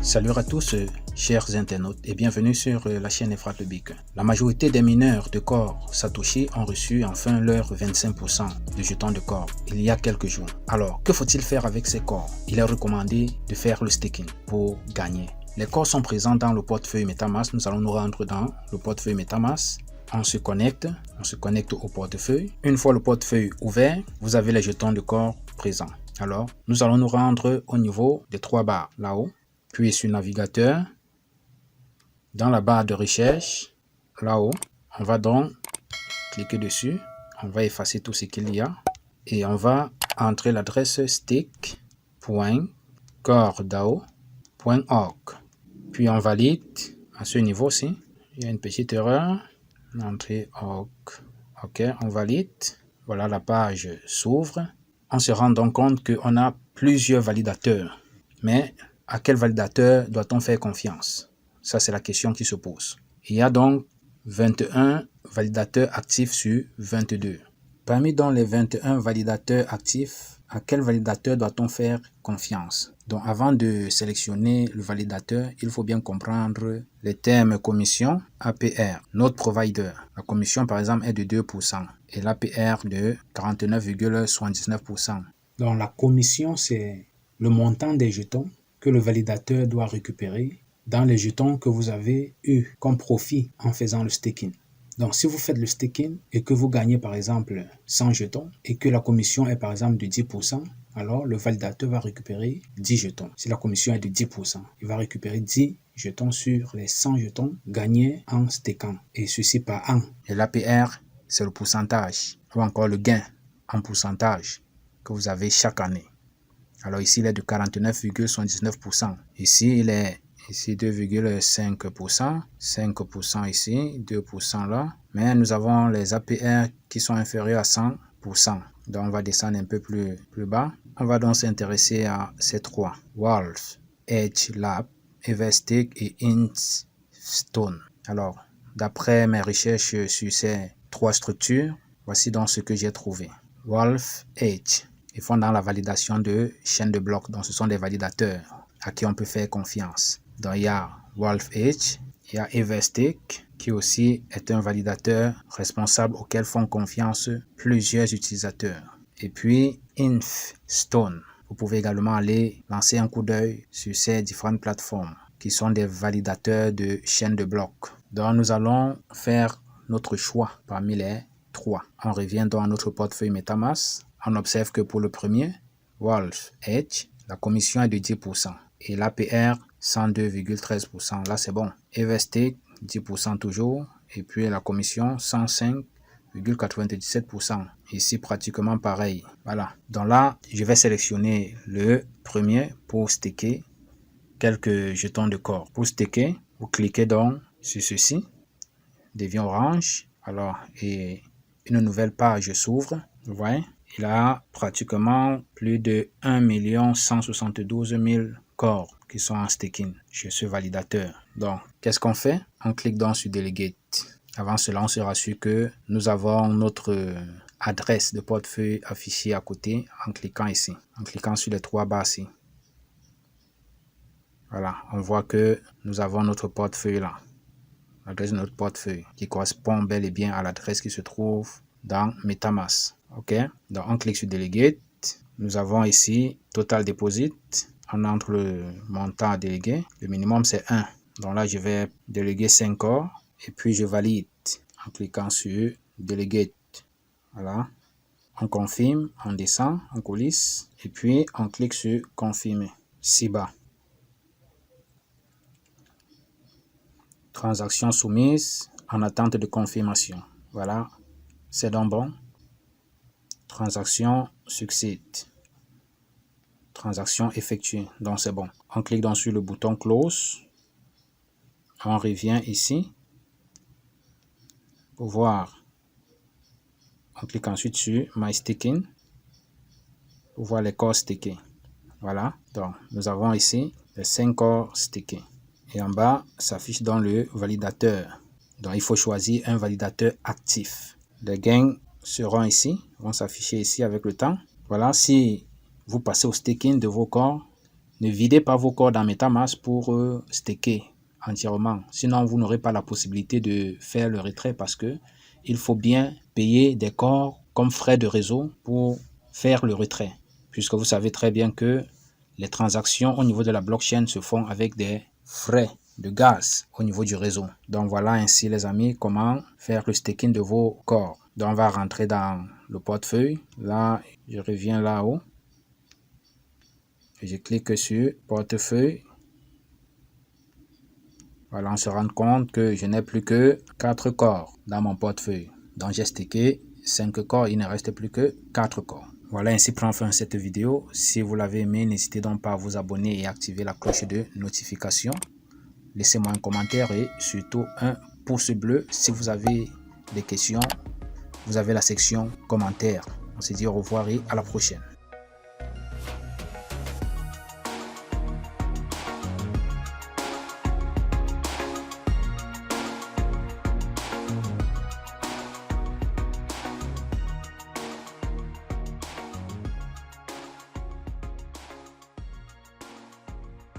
Salut à tous, chers internautes, et bienvenue sur la chaîne Efrat le Big. La majorité des mineurs de corps Satoshi ont reçu enfin leurs 25% de jetons de corps il y a quelques jours. Alors, que faut-il faire avec ces corps? Il est recommandé de faire le staking pour gagner. Les corps sont présents dans le portefeuille MetaMask. Nous allons nous rendre dans le portefeuille MetaMask. On se connecte au portefeuille. Une fois le portefeuille ouvert, vous avez les jetons de corps présents. Alors, nous allons nous rendre au niveau des 3 barres là-haut. Puis sur navigateur, dans la barre de recherche, là-haut, on va donc cliquer dessus, on va effacer tout ce qu'il y a et on va entrer l'adresse stake.cordao.org. Puis on valide à ce niveau-ci. Il y a une petite erreur. Entrée org. Ok, on valide. Voilà, la page s'ouvre. On se rend donc compte qu'on a plusieurs validateurs. Mais à quel validateur doit-on faire confiance? Ça, c'est la question qui se pose. Il y a donc 21 validateurs actifs sur 22. Parmi donc les 21 validateurs actifs, à quel validateur doit-on faire confiance? Donc, avant de sélectionner le validateur, il faut bien comprendre les termes commission, APR, notre provider. La commission, par exemple, est de 2% et l'APR de 49,79%. Donc, la commission, c'est le montant des jetons que le validateur doit récupérer dans les jetons que vous avez eu comme profit en faisant le staking. Donc, si vous faites le staking et que vous gagnez par exemple 100 jetons et que la commission est par exemple de 10%, alors le validateur va récupérer 10 jetons. Si la commission est de 10%, il va récupérer 10 jetons sur les 100 jetons gagnés en stakant. Et ceci par an. Et l'APR, c'est le pourcentage ou encore le gain en pourcentage que vous avez chaque année. Alors ici, il est de 49,79%. Ici, il est 2,5%, 5% ici, 2% là. Mais nous avons les APR qui sont inférieurs à 100%. Donc, on va descendre un peu plus bas. On va donc s'intéresser à ces trois. Wolf, Edge Lab, Everstake et Instone. Alors, d'après mes recherches sur ces trois structures, voici donc ce que j'ai trouvé. Wolf, Edge. Ils font dans la validation de chaînes de blocs. Donc, ce sont des validateurs à qui on peut faire confiance. Donc, il y a Wolf Edge, il y a Everstake, qui aussi est un validateur responsable auquel font confiance plusieurs utilisateurs. Et puis, Instone. Vous pouvez également aller lancer un coup d'œil sur ces différentes plateformes qui sont des validateurs de chaînes de blocs. Donc, nous allons faire notre choix parmi les trois. On revient donc à notre portefeuille MetaMask. On observe que pour le premier, Wolf Edge, la commission est de 10% et l'APR 102,13%. Là, c'est bon. Everstake, 10% toujours. Et puis la commission, 105,97%. Ici, pratiquement pareil. Voilà. Donc là, je vais sélectionner le premier pour staker quelques jetons de corps. Pour staker, vous cliquez donc sur ceci. Devient orange. Alors, et une nouvelle page s'ouvre. Vous voyez? Il a pratiquement plus de 1 172 000 corps qui sont en staking chez ce validateur. Donc, qu'est-ce qu'on fait? On clique donc sur Delegate. Avant cela, on se rassure que nous avons notre adresse de portefeuille affichée à côté en cliquant ici. En cliquant sur les trois barres ici. Voilà, on voit que nous avons notre portefeuille là. L'adresse de notre portefeuille qui correspond bel et bien à l'adresse qui se trouve dans MetaMask. Ok, donc on clique sur Delegate. Nous avons ici Total Deposit. On entre le montant à déléguer. Le minimum c'est 1. Donc là, je vais déléguer 5 corps. Et puis je valide en cliquant sur Delegate. Voilà. On confirme, on descend, on coulisse. Et puis on clique sur Confirmer. Si bas. Transaction soumise en attente de confirmation. Voilà. C'est donc bon. Transaction succède. Transaction effectuée. Donc c'est bon. On clique donc sur le bouton Close. On revient ici. Pour voir. On clique ensuite sur My Staking. Pour voir les corps stakés. Voilà. Donc nous avons ici les 5 corps stakés. Et en bas s'affiche dans le validateur. Donc il faut choisir un validateur actif. Les gains seront ici, vont s'afficher ici avec le temps. Voilà, si vous passez au staking de vos corps, Ne videz pas vos corps dans MetaMask pour staker entièrement. Sinon, vous n'aurez pas la possibilité de faire le retrait parce que il faut bien payer des corps comme frais de réseau pour faire le retrait. Puisque vous savez très bien que les transactions au niveau de la blockchain se font avec des frais de gaz au niveau du réseau. Donc voilà ainsi les amis comment faire le staking de vos corps. Donc on va rentrer dans le portefeuille. Là, je reviens là-haut. Je clique sur portefeuille. Voilà, on se rend compte que je n'ai plus que 4 corps dans mon portefeuille. Donc j'ai stacké 5 corps, il ne reste plus que 4 corps. Voilà, ainsi prend fin cette vidéo. Si vous l'avez aimé, n'hésitez donc pas à vous abonner et activer la cloche de notification. Laissez-moi un commentaire et surtout un pouce bleu. Si vous avez des questions, vous avez la section commentaires. On se dit au revoir et à la prochaine.